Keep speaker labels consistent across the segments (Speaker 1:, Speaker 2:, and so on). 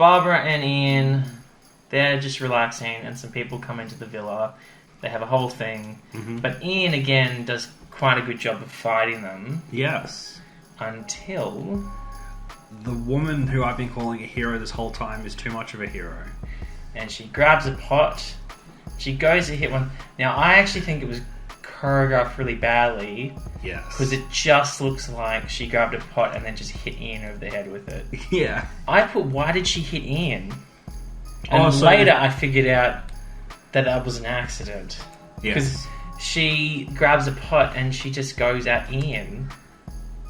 Speaker 1: Barbara and Ian, they're just relaxing, and some people come into the villa. They have a whole thing.
Speaker 2: Mm-hmm.
Speaker 1: But Ian, again, does quite a good job of fighting them.
Speaker 2: Yes.
Speaker 1: Until...
Speaker 2: the woman who I've been calling a hero this whole time is too much of a hero.
Speaker 1: And she grabs a pot. She goes to hit one. Now, I actually think it was choreographed really badly.
Speaker 2: Yes.
Speaker 1: Because it just looks like she grabbed a pot and then just hit Ian over the head with it.
Speaker 2: Yeah.
Speaker 1: I put, why did she hit Ian? And later I figured out that was an accident. Because she grabs a pot and she just goes at Ian.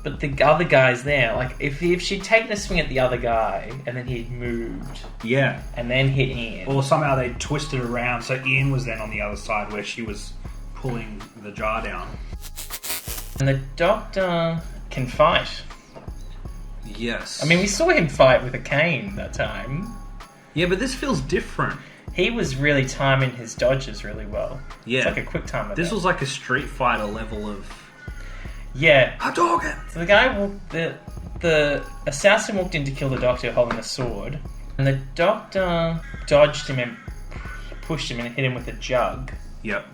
Speaker 1: But the other guy's there. Like, if she'd taken a swing at the other guy and then he'd moved.
Speaker 2: Yeah.
Speaker 1: And then hit Ian.
Speaker 2: Or somehow they twisted around so Ian was then on the other side where she was pulling the jar down.
Speaker 1: And the Doctor can fight.
Speaker 2: Yes.
Speaker 1: I mean, we saw him fight with a cane that time.
Speaker 2: Yeah, but this feels different.
Speaker 1: He was really timing his dodges really well.
Speaker 2: Yeah.
Speaker 1: It's like a quick time.
Speaker 2: This was like a Street Fighter level of...
Speaker 1: Yeah.
Speaker 2: Hadouken!
Speaker 1: So the guy, the assassin walked in to kill the Doctor holding a sword, and the Doctor dodged him and pushed him and hit him with a jug.
Speaker 2: Yep.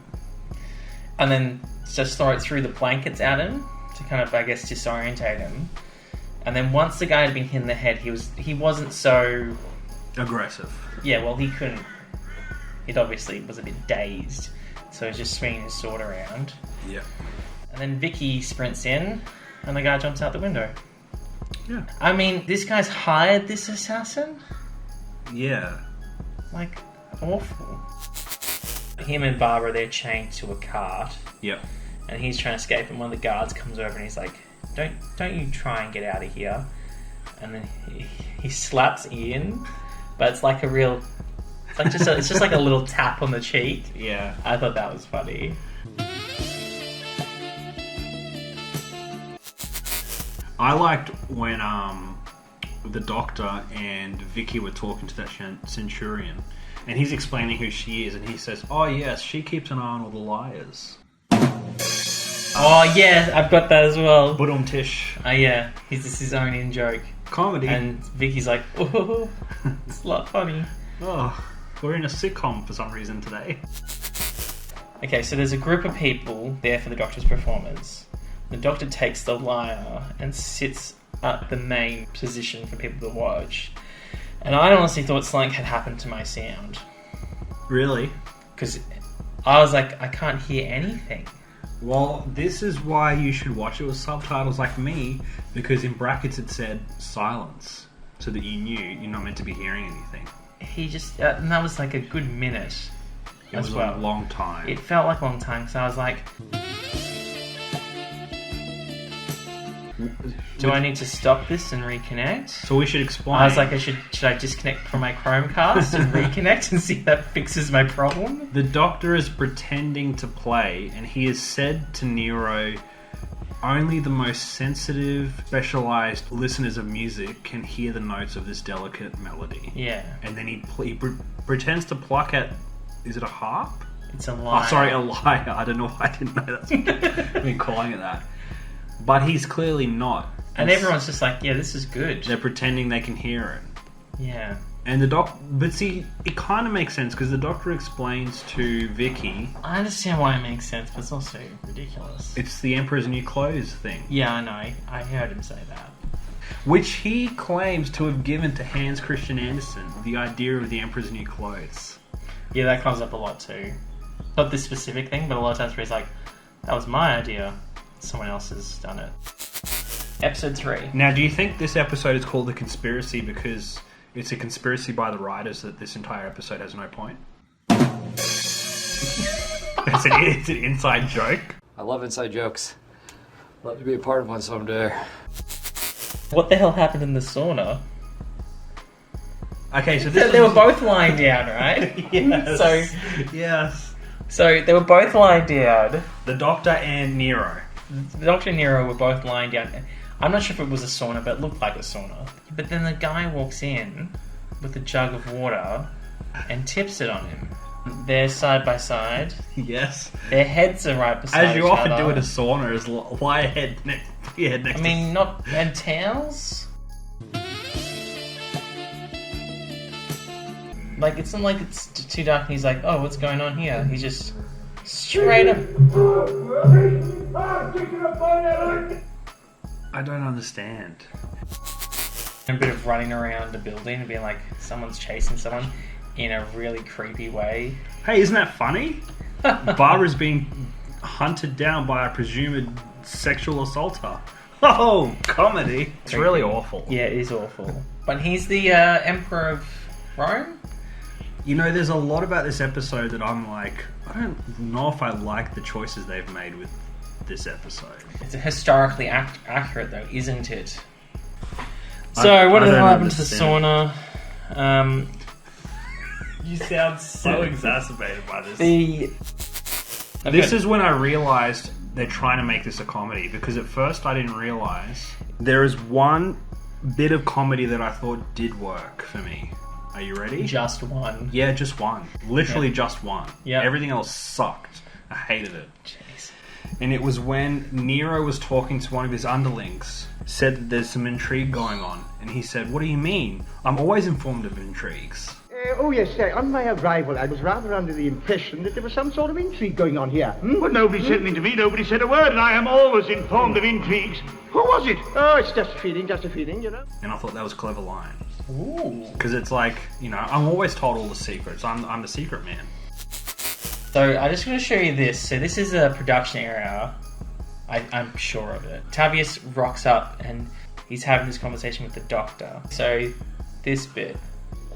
Speaker 1: And then just throw it through the blankets at him to kind of, I guess, disorientate him. And then once the guy had been hit in the head, he wasn't so...
Speaker 2: aggressive.
Speaker 1: Yeah, well, he couldn't... It obviously was a bit dazed, so he was just swinging his sword around.
Speaker 2: Yeah.
Speaker 1: And then Vicky sprints in, and the guy jumps out the window.
Speaker 2: Yeah.
Speaker 1: I mean, this guy's hired this assassin?
Speaker 2: Yeah.
Speaker 1: Like, awful. Him and Barbara, they're chained to a cart.
Speaker 2: Yep.
Speaker 1: And he's trying to escape, and one of the guards comes over and he's like, Don't you try and get out of here. And then he slaps Ian, but it's like a real... It's just like a little tap on the cheek.
Speaker 2: Yeah.
Speaker 1: I thought that was funny.
Speaker 2: I liked when the Doctor and Vicky were talking to that Centurion, and he's explaining who she is, and he says, "Oh yes, she keeps an eye on all the liars."
Speaker 1: Oh yeah, I've got that as well.
Speaker 2: Tish.
Speaker 1: Oh yeah, he's just his own in joke.
Speaker 2: Comedy.
Speaker 1: And Vicky's like, oh, it's a lot funny.
Speaker 2: Oh, we're in a sitcom for some reason today.
Speaker 1: Okay, so there's a group of people there for the Doctor's performance. The Doctor takes the lyre and sits at the main position for people to watch. And I honestly thought something had happened to my sound.
Speaker 2: Really?
Speaker 1: Because I was like, I can't hear anything.
Speaker 2: Well, this is why you should watch it with subtitles like me, because in brackets it said silence, so that you knew you're not meant to be hearing anything.
Speaker 1: He just... and that was like a good minute.
Speaker 2: It was a long time.
Speaker 1: It felt like a long time, so I was like... Do I need to stop this and reconnect?
Speaker 2: So we should explain.
Speaker 1: I was like, should I disconnect from my Chromecast and reconnect and see if that fixes my problem?
Speaker 2: The Doctor is pretending to play, and he has said to Nero, only the most sensitive, specialised listeners of music can hear the notes of this delicate melody.
Speaker 1: Yeah.
Speaker 2: And then he pretends to pluck at, is it a harp?
Speaker 1: It's a lyre.
Speaker 2: Oh, sorry, a lyre. I don't know why I didn't know that's I've been calling it that. But he's clearly not.
Speaker 1: And everyone's just like, yeah, this is good.
Speaker 2: They're pretending they can hear it.
Speaker 1: Yeah.
Speaker 2: And but see, it kind of makes sense because the Doctor explains to Vicky...
Speaker 1: I understand why it makes sense, but it's also ridiculous.
Speaker 2: It's the Emperor's New Clothes thing.
Speaker 1: Yeah, I know. I heard him say that.
Speaker 2: Which he claims to have given to Hans Christian Andersen, the idea of the Emperor's New Clothes.
Speaker 1: Yeah, that comes up a lot too. Not this specific thing, but a lot of times where he's like, that was my idea. Someone else has done it. Episode 3. Now,
Speaker 2: do you think this episode is called The Conspiracy because it's a conspiracy by the writers that this entire episode has no point? It's an inside joke.
Speaker 3: I love inside jokes. Love to be a part of one someday.
Speaker 1: What the hell happened in the sauna?
Speaker 2: Okay, so
Speaker 1: they were both lying down, right?
Speaker 2: Yes. Yes.
Speaker 1: So they were both lying down.
Speaker 2: The Doctor and Nero.
Speaker 1: The Doctor and Nero were both lying down. I'm not sure if it was a sauna, but it looked like a sauna. But then the guy walks in with a jug of water and tips it on him. They're side by side.
Speaker 2: Yes.
Speaker 1: Their heads are right beside each other.
Speaker 2: As you often do at a sauna, is lie head next
Speaker 1: I mean, not... And towels? Like, it's not like it's too dark and he's like, oh, what's going on here? He's just straight up.
Speaker 2: I don't understand.
Speaker 1: A bit of running around the building and being like, someone's chasing someone in a really creepy way.
Speaker 2: Hey, isn't that funny? Barbara's being hunted down by a presumed sexual assaulter. Oh, comedy. It's really awful.
Speaker 1: Yeah, it is awful. But he's the Emperor of Rome?
Speaker 2: You know, there's a lot about this episode that I'm like, I don't know if I like the choices they've made with this episode.
Speaker 1: It's historically accurate, though, isn't it? So, what the hell happened to the sauna?
Speaker 2: You sound so exacerbated by this.
Speaker 1: Okay.
Speaker 2: This is when I realised they're trying to make this a comedy, because at first I didn't realise. There is one bit of comedy that I thought did work for me. Are you ready?
Speaker 1: Just one.
Speaker 2: Yeah, just one. Literally just one.
Speaker 1: Yeah.
Speaker 2: Everything else sucked. I hated it.
Speaker 1: Jeez.
Speaker 2: And it was when Nero was talking to one of his underlings, said that there's some intrigue going on. And he said, what do you mean? I'm always informed of intrigues.
Speaker 4: Oh, yes, sir. On my arrival, I was rather under the impression that there was some sort of intrigue going on here.
Speaker 5: Well, nobody said anything to me. Nobody said a word, and I am always informed of intrigues. Who was it?
Speaker 4: Oh, it's just a feeling, you know.
Speaker 2: And I thought that was a clever line.
Speaker 1: Ooh.
Speaker 2: Because it's like, you know, I'm always told all the secrets. I'm the secret man.
Speaker 1: So, I'm just going to show you this. So, this is a production error. I'm sure of it. Tavius rocks up and he's having this conversation with the doctor. So, this bit.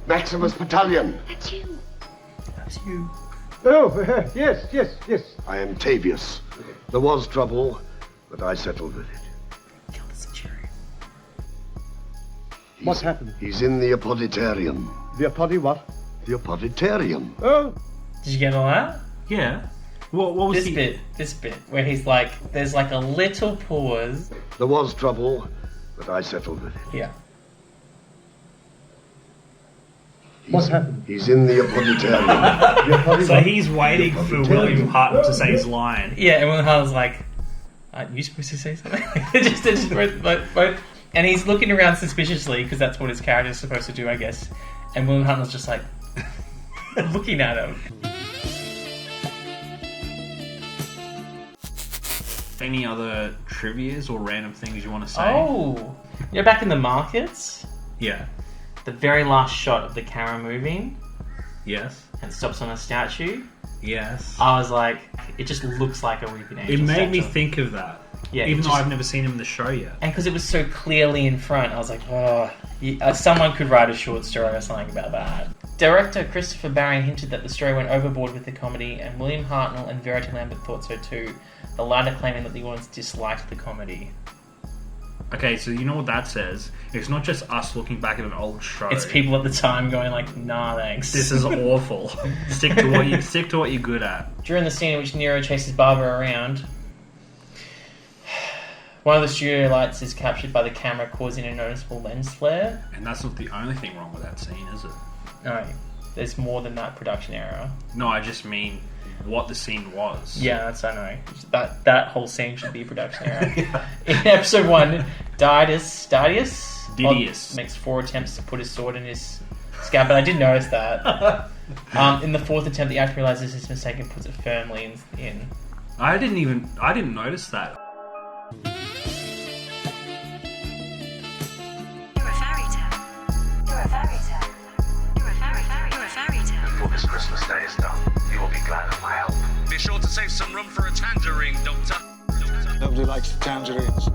Speaker 6: Maximus Battalion.
Speaker 1: That's you.
Speaker 4: Oh, yes.
Speaker 6: I am Tavius. There was trouble, but I settled with it.
Speaker 1: Kill the centurion.
Speaker 4: What happened?
Speaker 6: He's in the Apoditarium.
Speaker 4: The apodi what?
Speaker 6: The Apoditarium.
Speaker 4: Oh.
Speaker 1: Did you get all that?
Speaker 2: Yeah. What was
Speaker 1: This bit, where he's like, there's like a little pause.
Speaker 6: There was trouble, but I settled with it.
Speaker 1: Yeah.
Speaker 4: What happened?
Speaker 6: He's in the Apoditarium.
Speaker 2: So he's waiting for William Hart to say his line.
Speaker 1: Yeah, and William Hart was like, aren't you supposed to say something? They just both. And he's looking around suspiciously, because that's what his character's supposed to do, I guess. And William Hart was just like, looking at him.
Speaker 2: Any other trivias or random things you want to say?
Speaker 1: Oh! You're back in the markets?
Speaker 2: Yeah.
Speaker 1: The very last shot of the camera moving,
Speaker 2: Yes.
Speaker 1: and stops on a statue.
Speaker 2: Yes.
Speaker 1: I was like, it just looks like a Weeping Angel
Speaker 2: It made me
Speaker 1: statue.
Speaker 2: think of that.
Speaker 1: Yeah,
Speaker 2: Even
Speaker 1: it
Speaker 2: though
Speaker 1: just-
Speaker 2: I've never seen him in the show yet.
Speaker 1: And because it was so clearly in front, I was like, oh, someone could write a short story or something about that. Director Christopher Barron hinted that the story went overboard with the comedy, and William Hartnell and Verity Lambert thought so too, the latter claiming that the audience disliked the comedy.
Speaker 2: Okay, so you know what that says? It's not just us looking back at an old show.
Speaker 1: It's people at the time going like, nah, thanks.
Speaker 2: This is awful. Stick to what you're good at.
Speaker 1: During the scene in which Nero chases Barbara around, one of the studio lights is captured by the camera, causing a noticeable lens flare.
Speaker 2: And that's not the only thing wrong with that scene, is it?
Speaker 1: No, there's more than that production error.
Speaker 2: No, I just mean what the scene was.
Speaker 1: Yeah, that's I know. That whole scene should be a production error. In episode 1, Didius makes 4 attempts to put his sword in his scab, but I did notice that. In the 4th attempt, the actor realizes his mistake and puts it firmly in.
Speaker 2: I didn't notice that.
Speaker 7: You're a fairy tale. You're a fairy tale. You're a fairy tale.
Speaker 8: Before this Christmas day is done, you will be glad of my help.
Speaker 9: Be sure to save some room for a tangerine, Doctor.
Speaker 10: Nobody likes tangerines.